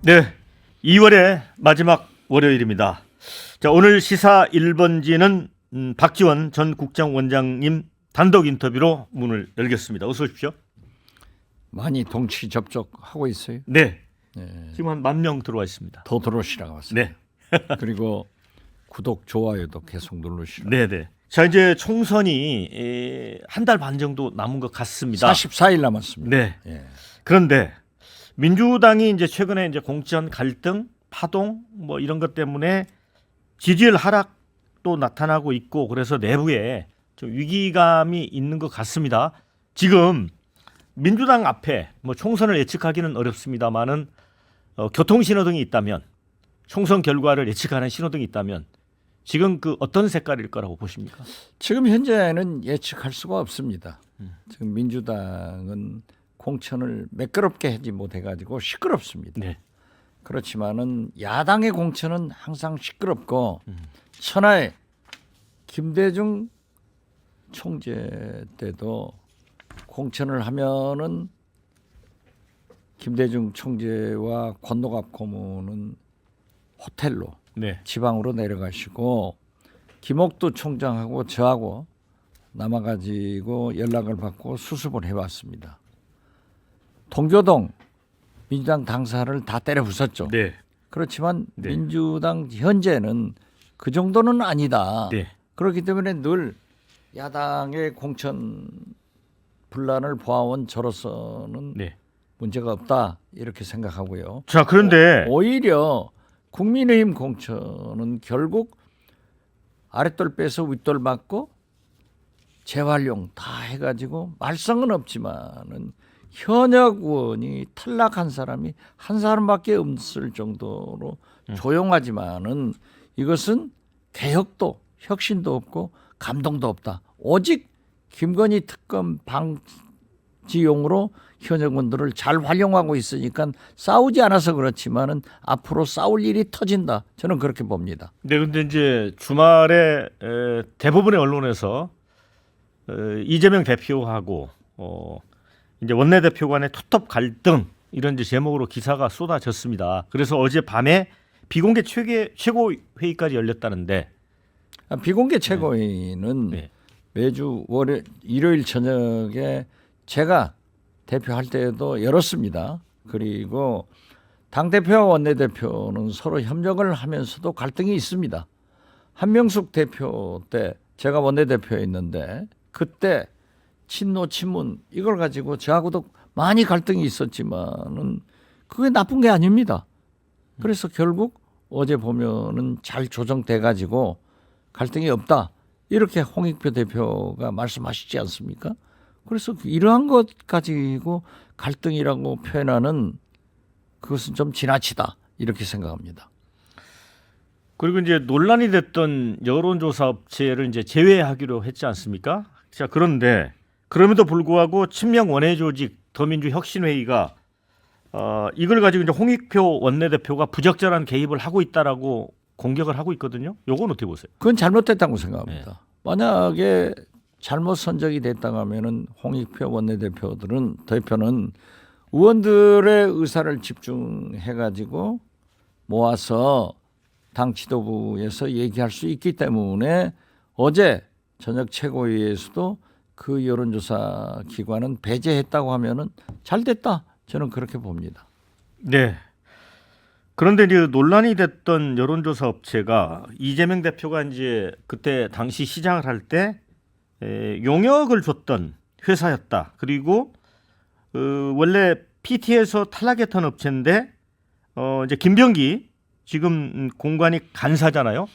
네, 2월의 마지막 월요일입니다. 자, 오늘 시사 1번지는 박지원 전 국정원장님 단독 인터뷰로 문을 열겠습니다. 어서 오십시오. 많이 동치 접촉하고 있어요. 네, 네. 지금 한 10,000명 들어와 있습니다. 더 들어오시라고 왔습니다. 네, 그리고 구독, 좋아요도 계속 누르시라고. 네, 네. 자, 이제 총선이 한 달 반 정도 남은 것 같습니다. 44일 남았습니다. 네. 예. 그런데 민주당이 이제 최근에 이제 공천 갈등, 파동 뭐 이런 것 때문에 지지율 하락도 나타나고 있고 그래서 내부에 좀 위기감이 있는 것 같습니다. 지금 민주당 앞에 뭐 총선을 예측하기는 어렵습니다만은 교통 신호등이 있다면 총선 결과를 예측하는 신호등이 있다면 지금 그 어떤 색깔일 거라고 보십니까? 지금 현재는 예측할 수가 없습니다. 지금 민주당은 공천을 매끄럽게 하지 못해가지고 시끄럽습니다. 네. 그렇지만은 야당의 공천은 항상 시끄럽고 천하에 김대중 총재 때도 공천을 하면은 김대중 총재와 권노갑 고문은 호텔로 네. 지방으로 내려가시고 김옥두 총장하고 저하고 남아가지고 연락을 받고 수습을 해왔습니다. 동교동 민주당 당사를 다 때려 부쉈죠. 네. 그렇지만 네. 민주당 현재는 그 정도는 아니다. 네. 그렇기 때문에 늘 야당의 공천 분란을 보아온 저로서는 네. 문제가 없다 이렇게 생각하고요. 자, 그런데 오히려 국민의힘 공천은 결국 아랫돌 빼서 윗돌 맞고 재활용 다 해가지고 말썽은 없지만은 현역 의원이 탈락한 사람이 한 사람밖에 없을 정도로 조용하지만은 이것은 개혁도 혁신도 없고 감동도 없다. 오직 김건희 특검 방지용으로 현역 의원들을 잘 활용하고 있으니까 싸우지 않아서 그렇지만은 앞으로 싸울 일이 터진다. 저는 그렇게 봅니다. 네, 근데 이제 주말에 대부분의 언론에서 이재명 대표하고 이제 원내대표 간의 투톱 갈등 이런 이제 제목으로 기사가 쏟아졌습니다. 그래서 어제 밤에 비공개 최고 회의까지 열렸다는데 비공개 최고위는 네. 매주 일요일 저녁에 제가 대표할 때에도 열었습니다. 그리고 당대표와 원내대표는 서로 협력을 하면서도 갈등이 있습니다. 한명숙 대표 때 제가 원내대표였는데 그때 친노 친문 이걸 가지고 저하고도 많이 갈등이 있었지만은 그게 나쁜 게 아닙니다. 그래서 결국 어제 보면은 잘 조정돼 가지고 갈등이 없다. 이렇게 홍익표 대표가 말씀하시지 않습니까? 그래서 이러한 것 가지고 갈등이라고 표현하는 그것은 좀 지나치다. 이렇게 생각합니다. 그리고 이제 논란이 됐던 여론조사 업체를 이제 제외하기로 했지 않습니까? 자, 그런데 그럼에도 불구하고 친명 원외 조직 더민주혁신회의가 이걸 가지고 이제 홍익표 원내대표가 부적절한 개입을 하고 있다라고 공격을 하고 있거든요. 요건 어떻게 보세요? 그건 잘못됐다고 생각합니다. 네. 만약에 잘못 선정이 됐다고 하면은 홍익표 대표는 의원들의 의사를 집중해 가지고 모아서 당 지도부에서 얘기할 수 있기 때문에 어제 저녁 최고위에서도 그 여론조사 기관은 배제했다고 하면은 잘 됐다. 저는 그렇게 봅니다. 네. 그런데 이제 논란이 됐던 여론조사 업체가 이재명 대표가 이제 그때 당시 시장을 할 때 용역을 줬던 회사였다. 그리고 원래 PT에서 탈락했던 업체인데 이제 김병기 지금 공관이 간사잖아요.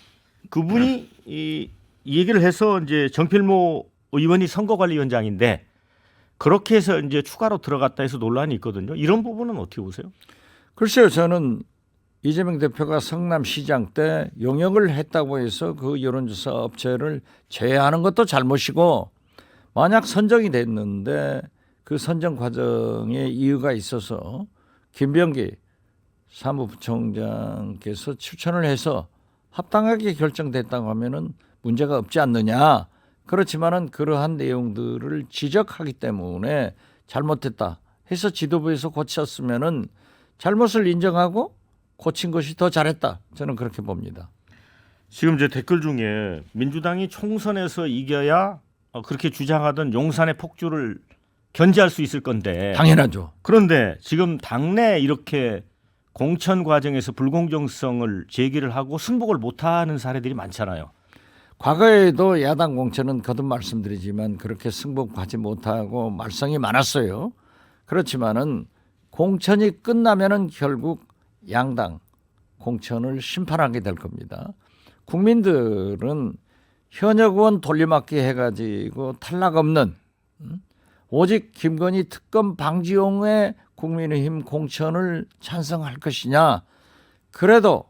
그분이 이 얘기를 해서 이제 정필모 의원이 선거관리위원장인데 그렇게 해서 이제 추가로 들어갔다 해서 논란이 있거든요. 이런 부분은 어떻게 보세요? 글쎄요, 저는 이재명 대표가 성남시장 때 용역을 했다고 해서 그 여론조사 업체를 제외하는 것도 잘못이고 만약 선정이 됐는데 그 선정 과정에 이유가 있어서 김병기 사무부총장께서 추천을 해서 합당하게 결정됐다고 하면은 문제가 없지 않느냐. 그렇지만은 그러한 내용들을 지적하기 때문에 잘못됐다 해서 지도부에서 고쳤으면은 잘못을 인정하고 고친 것이 더 잘했다. 저는 그렇게 봅니다. 지금 제 댓글 중에 민주당이 총선에서 이겨야 그렇게 주장하던 용산의 폭주를 견제할 수 있을 건데 당연하죠. 그런데 지금 당내 이렇게 공천 과정에서 불공정성을 제기를 하고 승복을 못하는 사례들이 많잖아요. 과거에도 야당 공천은 거듭 말씀드리지만 그렇게 승복하지 못하고 말썽이 많았어요. 그렇지만은 공천이 끝나면은 결국 양당 공천을 심판하게 될 겁니다. 국민들은 현역 의원 돌려막기 해가지고 탈락 없는 오직 김건희 특검 방지용의 국민의힘 공천을 찬성할 것이냐, 그래도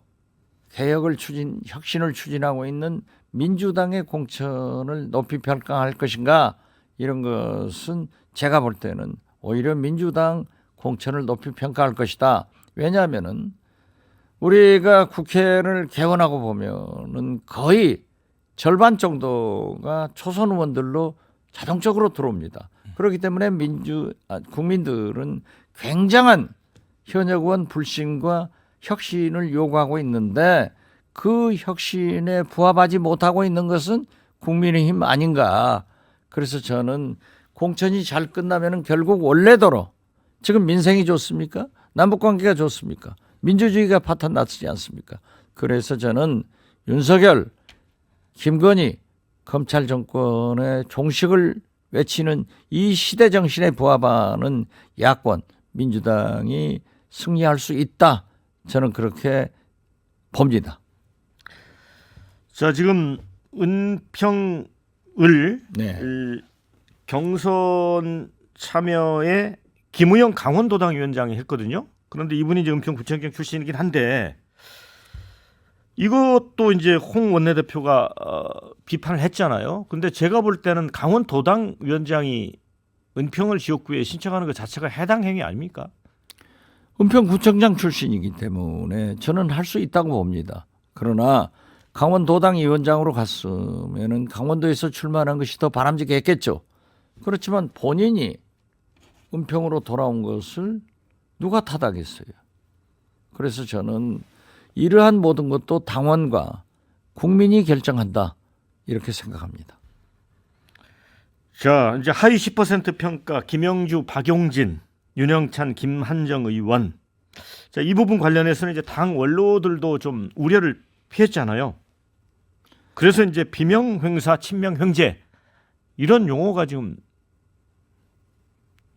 개혁을 혁신을 추진하고 있는 민주당의 공천을 높이 평가할 것인가, 이런 것은 제가 볼 때는 오히려 민주당 공천을 높이 평가할 것이다. 왜냐하면은 우리가 국회를 개원하고 보면은 거의 절반 정도가 초선 의원들로 자동적으로 들어옵니다. 그렇기 때문에 국민들은 굉장한 현역 의원 불신과 혁신을 요구하고 있는데 그 혁신에 부합하지 못하고 있는 것은 국민의힘 아닌가. 그래서 저는 공천이 잘 끝나면 결국 원래대로, 지금 민생이 좋습니까? 남북관계가 좋습니까? 민주주의가 파탄났지 않습니까? 그래서 저는 윤석열, 김건희 검찰 정권의 종식을 외치는 이 시대 정신에 부합하는 야권 민주당이 승리할 수 있다. 저는 그렇게 봅니다. 자, 지금 은평을 네. 경선 참여에 김우영 강원도당 위원장이 했거든요. 그런데 이분이 이제 은평구청장 출신이긴 한데 이것도 이제 홍 원내대표가 비판을 했잖아요. 근데 제가 볼 때는 강원도당 위원장이 은평을 지역구에 신청하는 것 자체가 해당 행위 아닙니까? 은평구청장 출신이기 때문에 저는 할 수 있다고 봅니다. 그러나 강원도당 위원장으로 갔으면은 강원도에서 출마한 것이 더 바람직했겠죠. 그렇지만 본인이 은평으로 돌아온 것을 누가 탓하겠어요. 그래서 저는 이러한 모든 것도 당원과 국민이 결정한다, 이렇게 생각합니다. 자, 이제 하위 10% 평가 김영주, 박용진, 윤영찬, 김한정 의원. 자, 이 부분 관련해서는 이제 당 원로들도 좀 우려를 피했잖아요. 그래서 이제 비명 행사, 친명 형제 이런 용어가 지금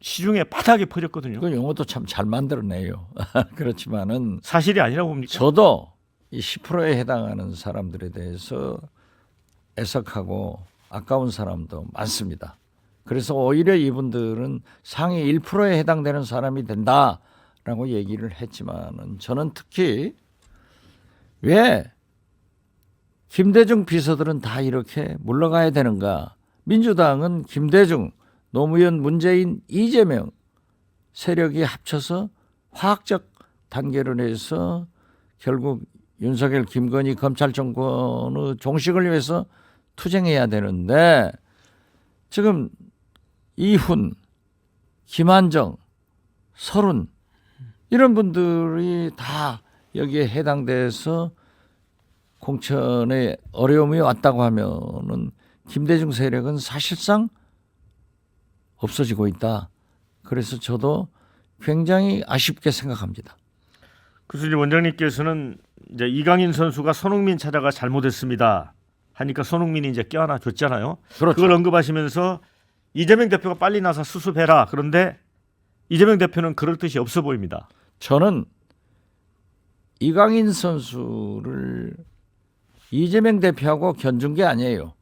시중에 바닥에 퍼졌거든요. 그 용어도 참 잘 만들어내요. 그렇지만은 사실이 아니라고 봅니까? 저도 이 10%에 해당하는 사람들에 대해서 애석하고 아까운 사람도 많습니다. 그래서 오히려 이분들은 상위 1%에 해당되는 사람이 된다라고 얘기를 했지만은 저는 특히 왜 김대중 비서들은 다 이렇게 물러가야 되는가? 민주당은 김대중, 노무현, 문재인, 이재명 세력이 합쳐서 화학적 단계로 해서 결국 윤석열, 김건희 검찰 정권의 종식을 위해서 투쟁해야 되는데 지금 이훈, 김한정, 설훈 이런 분들이 다 여기에 해당돼서 공천에 어려움이 왔다고 하면은 김대중 세력은 사실상 없어지고 있다. 그래서 저도 굉장히 아쉽게 생각합니다. 그래서 이제 원장님께서는 이제 이강인 선수가 손흥민 찾아가 잘못했습니다 하니까 손흥민이 이제 껴안아 줬잖아요. 그렇죠. 그걸 언급하시면서 이재명 대표가 빨리 나서 수습해라. 그런데 이재명 대표는 그럴 뜻이 없어 보입니다. 저는 이강인 선수를 이재명 대표하고 견준 게 아니에요.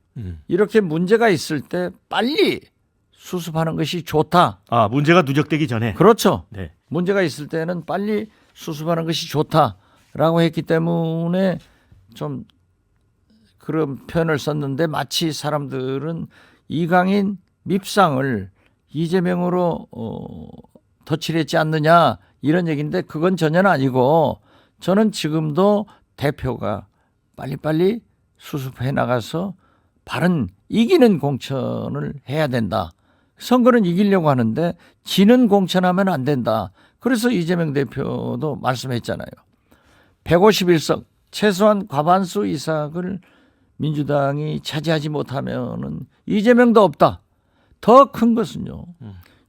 이렇게 문제가 있을 때 빨리 수습하는 것이 좋다. 아, 문제가 누적되기 전에. 그렇죠. 네. 문제가 있을 때는 빨리 수습하는 것이 좋다라고 했기 때문에 좀 그런 표현을 썼는데 마치 사람들은 이강인 밉상을 이재명으로 덧칠했지 않느냐 이런 얘기인데 그건 전혀 아니고 저는 지금도 대표가 빨리빨리 수습해 나가서 바른 이기는 공천을 해야 된다. 선거는 이기려고 하는데 지는 공천하면 안 된다. 그래서 이재명 대표도 말씀했잖아요. 151석 최소한 과반수 이상을 민주당이 차지하지 못하면은 이재명도 없다. 더 큰 것은요.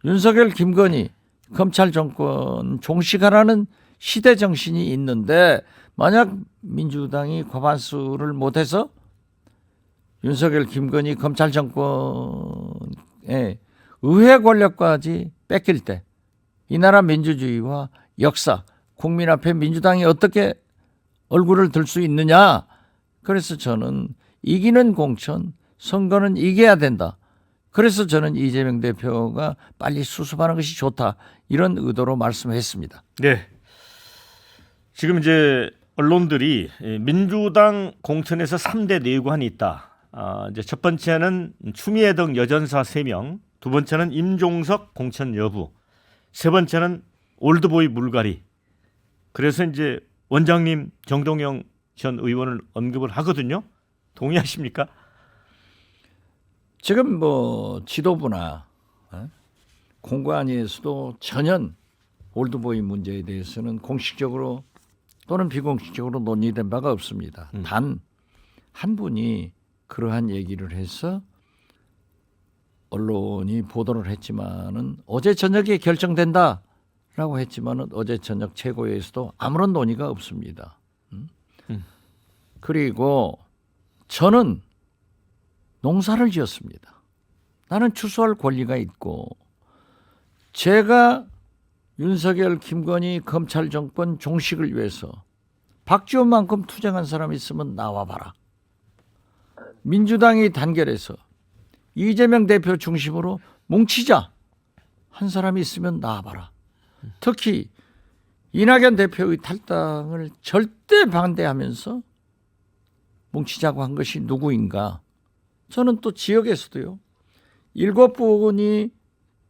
윤석열, 김건희 검찰 정권 종식하라는 시대 정신이 있는데 만약 민주당이 과반수를 못해서 윤석열, 김건희 검찰 정권의 의회 권력까지 뺏길 때 이 나라 민주주의와 역사, 국민 앞에 민주당이 어떻게 얼굴을 들 수 있느냐. 그래서 저는 이기는 공천, 선거는 이겨야 된다. 그래서 저는 이재명 대표가 빨리 수습하는 것이 좋다. 이런 의도로 말씀했습니다. 네. 지금 이제 언론들이 민주당 공천에서 3대 내관이 있다. 이제 첫 번째는 추미애 등 여전사 3명, 두 번째는 임종석 공천 여부, 세 번째는 올드보이 물갈이. 그래서 이제 원장님 정동영 전 의원을 언급을 하거든요. 동의하십니까? 지금 뭐 지도부나 공관위에서도 전혀 올드보이 문제에 대해서는 공식적으로 또는 비공식적으로 논의된 바가 없습니다. 단 한 분이 그러한 얘기를 해서 언론이 보도를 했지만은 어제 저녁에 결정된다라고 했지만은 어제 저녁 최고위에서도 아무런 논의가 없습니다. 그리고 저는 농사를 지었습니다. 나는 추수할 권리가 있고 제가 윤석열, 김건희 검찰 정권 종식을 위해서 박지원만큼 투쟁한 사람이 있으면 나와봐라. 민주당이 단결해서 이재명 대표 중심으로 뭉치자 한 사람이 있으면 나와봐라. 특히 이낙연 대표의 탈당을 절대 반대하면서 뭉치자고 한 것이 누구인가. 저는 또 지역에서도요. 7분이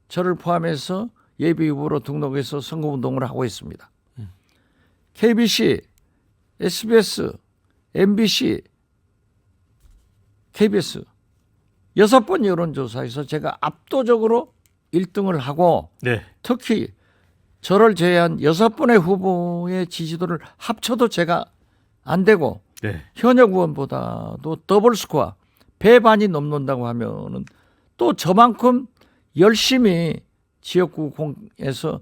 저를 포함해서 예비후보로 등록해서 선거운동을 하고 있습니다. KBC, SBS, MBC, KBS 6번 여론조사에서 제가 압도적으로 1등을 하고 네. 특히 저를 제외한 6번의 후보의 지지도를 합쳐도 제가 안 되고 네. 현역 의원보다도 더블 스코어 배반이 넘는다고 하면은 또 저만큼 열심히 지역구에서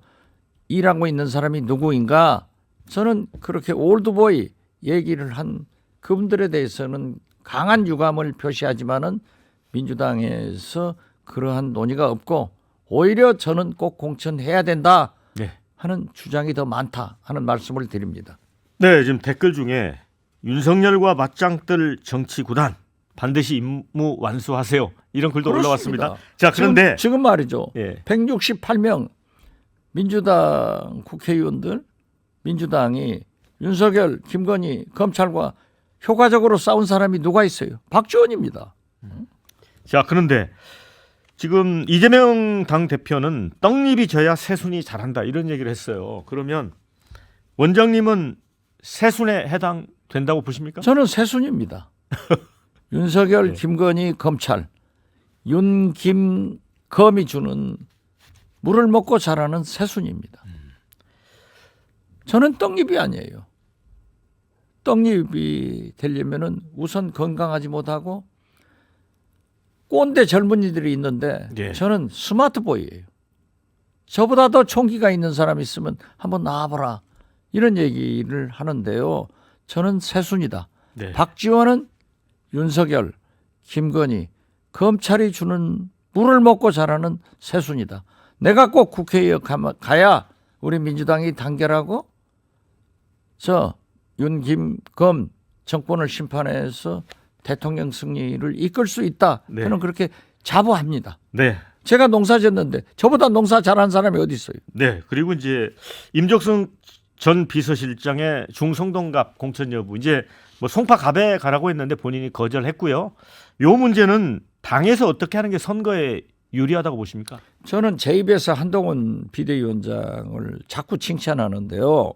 일하고 있는 사람이 누구인가. 저는 그렇게 올드보이 얘기를 한 그분들에 대해서는 강한 유감을 표시하지만은 민주당에서 그러한 논의가 없고 오히려 저는 꼭 공천해야 된다 하는 주장이 더 많다 하는 말씀을 드립니다. 네, 지금 댓글 중에 윤석열과 맞짱 뜰 정치 구단 반드시 임무 완수하세요. 이런 글도 그렇습니다. 올라왔습니다. 자, 그런데 지금 말이죠. 예. 168명 민주당 국회의원들 민주당이 윤석열, 김건희 검찰과 효과적으로 싸운 사람이 누가 있어요? 박지원입니다. 자, 그런데 지금 이재명 당 대표는 떡잎이 져야 새순이 자란다 이런 얘기를 했어요. 그러면 원장님은 새순에 해당된다고 보십니까? 저는 새순입니다. 윤석열, 김건희 검찰, 윤김검이 주는 물을 먹고 자라는 새순입니다. 저는 떡잎이 아니에요. 떡잎이 되려면은 우선 건강하지 못하고 꼰대 젊은이들이 있는데 저는 스마트보이예요. 저보다 더 총기가 있는 사람이 있으면 한번 나와보라 이런 얘기를 하는데요. 저는 새순이다. 네. 박지원은 윤석열, 김건희, 검찰이 주는 물을 먹고 자라는 새순이다. 내가 꼭 국회에 가야 우리 민주당이 단결하고 저 윤김검 정권을 심판해서 대통령 승리를 이끌 수 있다. 네. 저는 그렇게 자부합니다. 네. 제가 농사 짓는데 저보다 농사 잘하는 사람이 어디 있어요? 네. 그리고 이제 임종석 전 비서실장의 중성동갑 공천 여부 이제 뭐 송파갑에 가라고 했는데 본인이 거절했고요. 요 문제는 당에서 어떻게 하는 게 선거에 유리하다고 보십니까? 저는 제 입에서 한동훈 비대위원장을 자꾸 칭찬하는데요.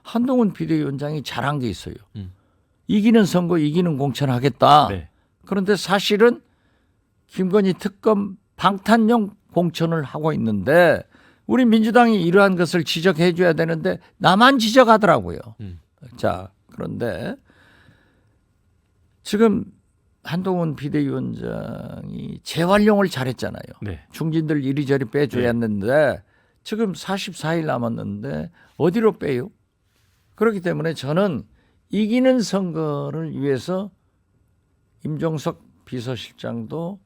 한동훈 비대위원장이 잘한 게 있어요. 이기는 선거, 이기는 공천하겠다. 네. 그런데 사실은 김건희 특검 방탄용 공천을 하고 있는데 우리 민주당이 이러한 것을 지적해 줘야 되는데 나만 지적하더라고요. 자, 그런데 지금 한동훈 비대위원장이 재활용을 잘했잖아요. 네. 중진들 이리저리 빼줘야 네. 했는데 지금 44일 남았는데 어디로 빼요? 그렇기 때문에 저는 이기는 선거를 위해서 임종석 비서실장도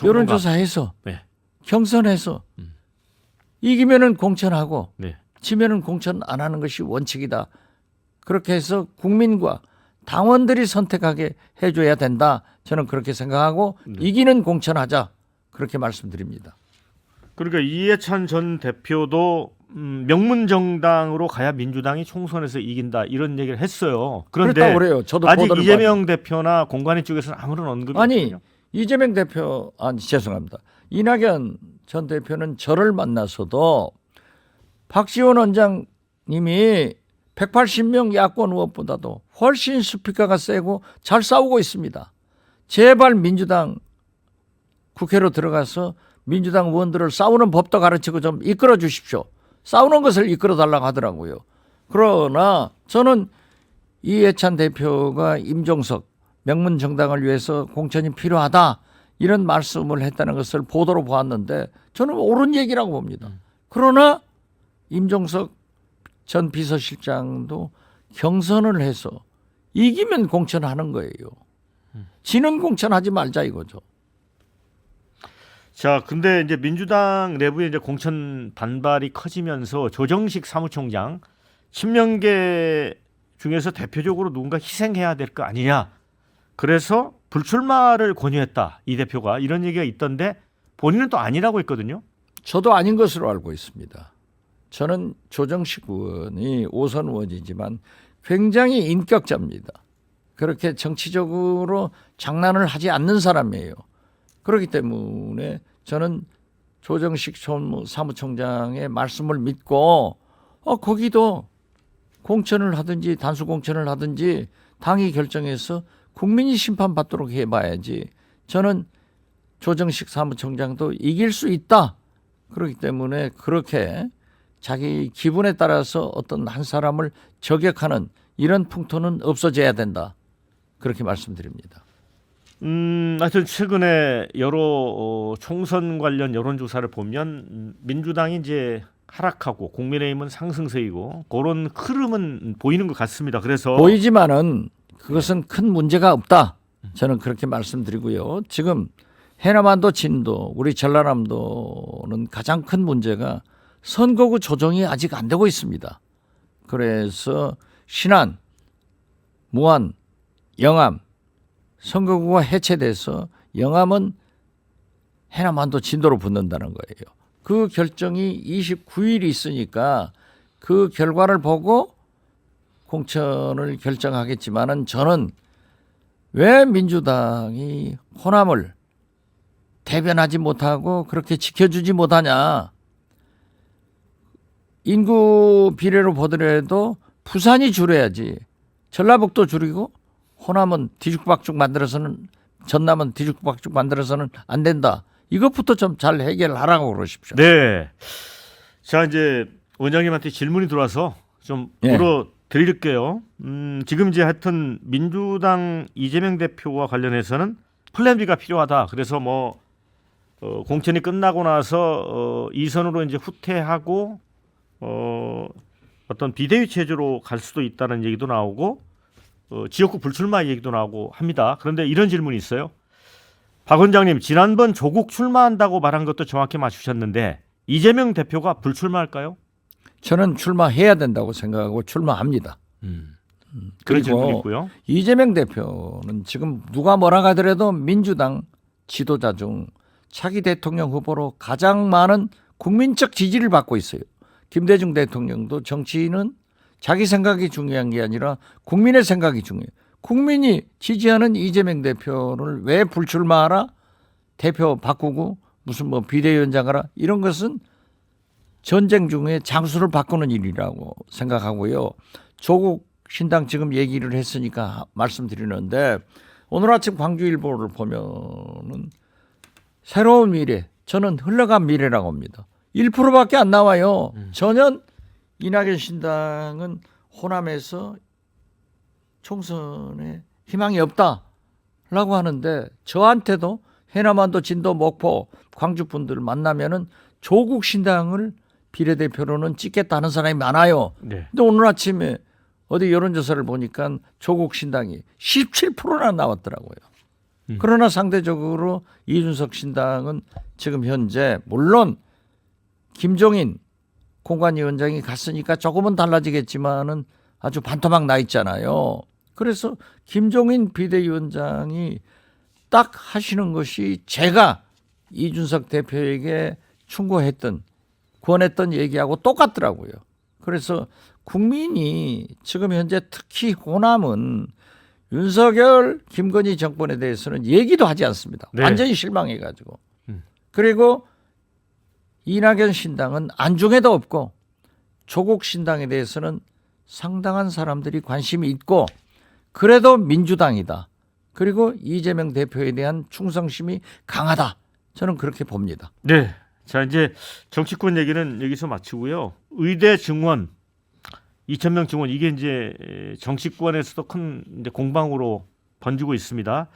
여론조사해서 네. 경선해서 이기면은 공천하고 네. 지면은 공천 안 하는 것이 원칙이다. 그렇게 해서 국민과 당원들이 선택하게 해줘야 된다. 저는 그렇게 생각하고 이기는 공천하자. 그렇게 말씀드립니다. 그러니까 이해찬 전 대표도 명문 정당으로 가야 민주당이 총선에서 이긴다 이런 얘기를 했어요. 그런데 그렇다고 그래요. 저도 아직 보도를 이재명 대표나 공관위 쪽에서는 아무런 언급이 아니 없거든요. 이재명 대표 죄송합니다. 이낙연 전 대표는 저를 만나서도 박지원 원장님이 180명 야권 의원보다도 훨씬 스피커가 세고 잘 싸우고 있습니다. 제발 민주당 국회로 들어가서 민주당 의원들을 싸우는 법도 가르치고 좀 이끌어 주십시오. 싸우는 것을 이끌어 달라고 하더라고요. 그러나 저는 이해찬 대표가 임종석 명문 정당을 위해서 공천이 필요하다 이런 말씀을 했다는 것을 보도로 보았는데 저는 옳은 얘기라고 봅니다. 그러나 임종석 전 비서실장도 경선을 해서 이기면 공천하는 거예요. 지는 공천하지 말자 이거죠. 자, 근데 이제 민주당 내부에 이제 공천 반발이 커지면서 조정식 사무총장 친명계 중에서 대표적으로 누군가 희생해야 될 거 아니냐. 그래서 불출마를 권유했다. 이 대표가 이런 얘기가 있던데 본인은 또 아니라고 했거든요. 저도 아닌 것으로 알고 있습니다. 저는 조정식 의원이 5선 의원이지만 굉장히 인격자입니다. 그렇게 정치적으로 장난을 하지 않는 사람이에요. 그렇기 때문에 저는 조정식 사무총장의 말씀을 믿고 거기도 공천을 하든지 단수 공천을 하든지 당이 결정해서 국민이 심판받도록 해봐야지. 저는 조정식 사무총장도 이길 수 있다. 그렇기 때문에 그렇게 자기 기분에 따라서 어떤 한 사람을 저격하는 이런 풍토는 없어져야 된다. 그렇게 말씀드립니다. 하여튼 최근에 여러 총선 관련 여론조사를 보면 민주당이 이제 하락하고 국민의힘은 상승세이고 그런 흐름은 보이는 것 같습니다. 그래서 보이지만은 그것은 큰 문제가 없다. 저는 그렇게 말씀드리고요. 지금 해남안도 진도 우리 전라남도는 가장 큰 문제가 선거구 조정이 아직 안 되고 있습니다. 그래서 신안, 무안, 영암 선거구가 해체돼서 영암은 해남안도 진도로 붙는다는 거예요. 그 결정이 29일이 있으니까 그 결과를 보고 공천을 결정하겠지만은 저는 왜 민주당이 호남을 대변하지 못하고 그렇게 지켜주지 못하냐. 인구 비례로 보더라도 부산이 줄여야지. 전라북도 줄이고 호남은 뒤죽박죽 만들어서는 전남은 뒤죽박죽 만들어서는 안 된다. 이것부터 좀 잘 해결하라고 그러십시오. 네. 자, 이제 원장님한테 질문이 들어와서 좀 물어 드릴게요. 지금 이제 하여튼 민주당 이재명 대표와 관련해서는 플랜 B가 필요하다. 그래서 뭐 공천이 끝나고 나서 이선으로 이제 후퇴하고 어떤 비대위 체제로 갈 수도 있다는 얘기도 나오고 지역구 불출마 얘기도 나오고 합니다. 그런데 이런 질문이 있어요. 박 원장님, 지난번 조국 출마한다고 말한 것도 정확히 맞추셨는데 이재명 대표가 불출마할까요? 저는 출마해야 된다고 생각하고 출마합니다. 그런 그리고 질문이 있고요. 이재명 대표는 지금 누가 뭐라 하더라도 민주당 지도자 중 차기 대통령 후보로 가장 많은 국민적 지지를 받고 있어요. 김대중 대통령도 정치인은 자기 생각이 중요한 게 아니라 국민의 생각이 중요해요. 국민이 지지하는 이재명 대표를 왜 불출마하라? 대표 바꾸고 무슨 뭐 비대위원장 하라? 이런 것은 전쟁 중에 장수를 바꾸는 일이라고 생각하고요. 조국 신당 지금 얘기를 했으니까 말씀드리는데 오늘 아침 광주일보를 보면은 새로운 미래, 저는 흘러간 미래라고 합니다. 1%밖에 안 나와요. 전혀 이낙연 신당은 호남에서 총선에 희망이 없다라고 하는데 저한테도 해남안도 진도 목포 광주 분들 만나면은 조국 신당을 비례대표로는 찍겠다는 사람이 많아요. 네. 근데 오늘 아침에 어디 여론조사를 보니까 조국 신당이 17%나 나왔더라고요. 그러나 상대적으로 이준석 신당은 지금 현재 물론 김종인 공관위원장이 갔으니까 조금은 달라지겠지만은 아주 반토막 나 있잖아요. 그래서 김종인 비대위원장이 딱 하시는 것이 제가 이준석 대표에게 충고했던 권했던 얘기하고 똑같더라고요. 그래서 국민이 지금 현재 특히 호남은 윤석열, 김건희 정권에 대해서는 얘기도 하지 않습니다. 네. 완전히 실망해가지고. 그리고 이낙연 신당은 안중에도 없고 조국 신당에 대해서는 상당한 사람들이 관심이 있고 그래도 민주당이다. 그리고 이재명 대표에 대한 충성심이 강하다. 저는 그렇게 봅니다. 네. 자, 이제 정치권 얘기는 여기서 마치고요. 의대 증원 2,000명 증원 이게 이제 정치권에서도 큰 이제 공방으로 번지고 있습니다.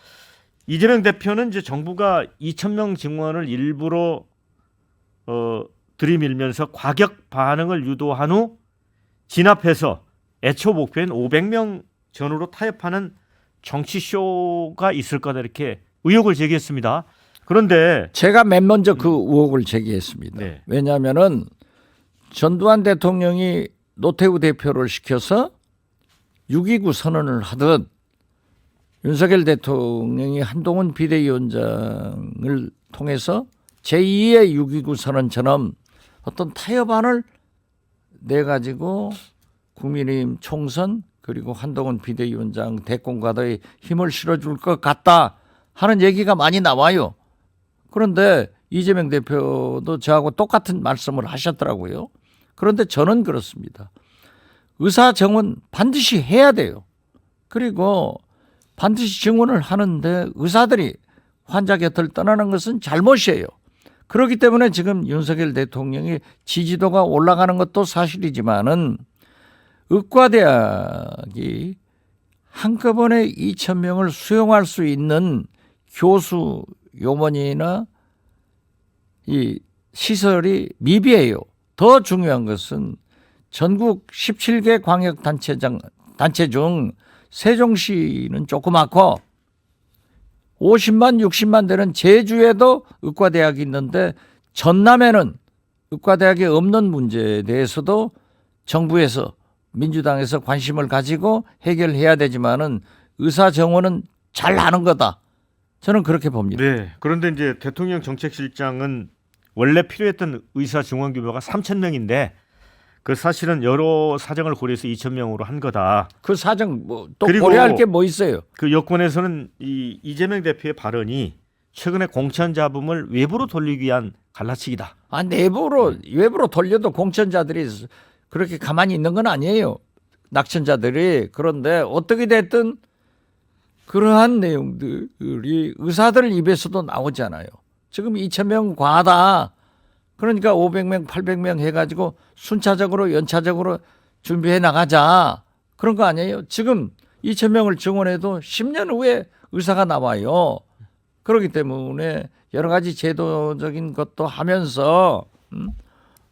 이재명 대표는 이제 정부가 2,000명 증원을 일부러 들이밀면서 과격 반응을 유도한 후 진압해서 애초 목표인 500명 전후로 타협하는 정치쇼가 있을 거다 이렇게 의혹을 제기했습니다. 그런데 제가 맨 먼저 그 의혹을 제기했습니다. 네. 왜냐하면은 전두환 대통령이 노태우 대표를 시켜서 6.29 선언을 하듯 윤석열 대통령이 한동훈 비대위원장을 통해서 제2의 6.29 선언처럼 어떤 타협안을 내가지고 국민의힘 총선 그리고 한동훈 비대위원장 대권과도의 힘을 실어줄 것 같다 하는 얘기가 많이 나와요. 그런데 이재명 대표도 저하고 똑같은 말씀을 하셨더라고요. 그런데 저는 그렇습니다. 의사정원 반드시 해야 돼요. 그리고 반드시 증원을 하는데 의사들이 환자 곁을 떠나는 것은 잘못이에요. 그렇기 때문에 지금 윤석열 대통령이 지지도가 올라가는 것도 사실이지만은 의과대학이 한꺼번에 2,000명을 수용할 수 있는 교수 요원이나 이 시설이 미비해요. 더 중요한 것은 전국 17개 광역단체 중 세종시는 조그맣고 50만 60만 되는 제주에도 의과대학이 있는데 전남에는 의과대학이 없는 문제에 대해서도 정부에서 민주당에서 관심을 가지고 해결해야 되지만은 의사 정원은 잘 하는 거다. 저는 그렇게 봅니다. 네. 그런데 이제 대통령 정책실장은 원래 필요했던 의사 증원 규모가 3,000명인데 그 사실은 여러 사정을 고려해서 2,000명으로 한 거다. 그 사정 뭐 또 그리고 고려할 게 뭐 있어요? 그 여권에서는 이 이재명 대표의 발언이 최근에 공천 잡음을 외부로 돌리기 위한 갈라치기다. 아, 내부로 외부로 돌려도 공천자들이 그렇게 가만히 있는 건 아니에요. 낙천자들이. 그런데 어떻게 됐든 그러한 내용들이 의사들 입에서도 나오잖아요. 지금 2,000명 과하다. 그러니까 500명, 800명 해가지고 순차적으로 연차적으로 준비해 나가자. 그런 거 아니에요. 지금 2,000명을 증원해도 10년 후에 의사가 나와요. 그렇기 때문에 여러 가지 제도적인 것도 하면서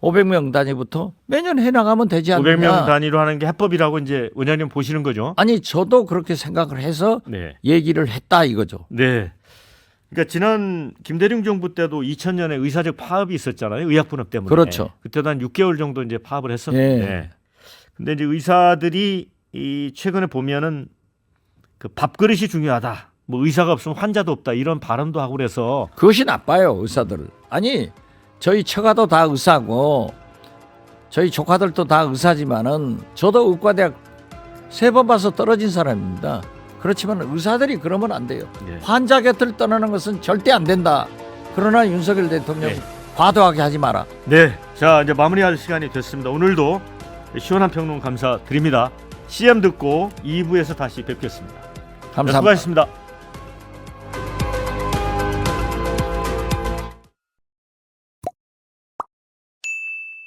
500명 단위부터 매년 해나가면 되지 않느냐. 500명 단위로 하는 게 해법이라고 이제 원장님 보시는 거죠? 아니 저도 그렇게 생각을 해서 네. 얘기를 했다 이거죠. 네. 그러니까 지난 김대중 정부 때도 2000년에 의사적 파업이 있었잖아요. 의약분업 때문에. 그렇죠. 그때도 한 6개월 정도 이제 파업을 했었는데. 예. 근데 이제 의사들이 이 최근에 보면은 그 밥그릇이 중요하다. 뭐 의사가 없으면 환자도 없다. 이런 발언도 하고 그래서 그것이 나빠요 의사들. 아니 저희 처가도 다 의사고 저희 조카들도 다 의사지만은 저도 의과대학 3번 봐서 떨어진 사람입니다. 그렇지만 의사들이 그러면 안 돼요. 네. 환자 곁을 떠나는 것은 절대 안 된다. 그러나 윤석열 대통령 네. 과도하게 하지 마라. 네. 자, 이제 마무리할 시간이 됐습니다. 오늘도 시원한 평론 감사드립니다. CM 듣고 2부에서 다시 뵙겠습니다. 감사합니다. 수고하셨습니다.